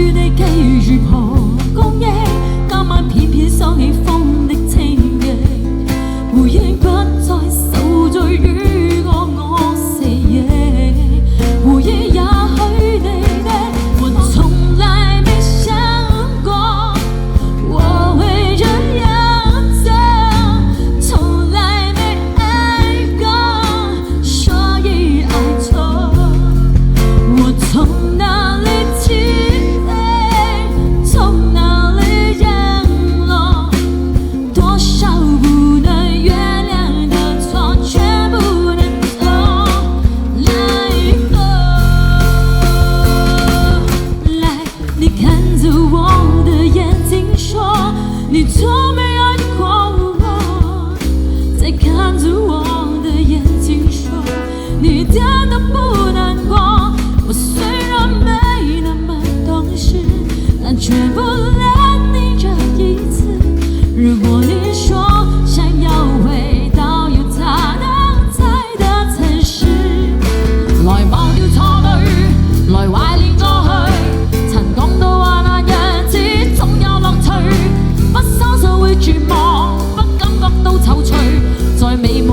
與你記住蒲公英，今晚偏偏想起風的清勁，回憶不再受罪於我死影，回憶也許你的我從來沒想過我會這樣走，從來沒愛過，所以愛錯，我從哪裡起飛，從哪裡降落，多少不能原諒的錯，全部能重來過。來，你看着我的眼睛說，你從沒愛過我，再看着我的眼睛說，你一點都不難過。我雖然沒那麼懂事，但絕不戀你這一次。如果你說想要回到有他同在的城市，來忘掉錯對，來懷念過去，曾講到話那日子總有樂趣，不相信會絕望，不感覺到躊躇，在美夢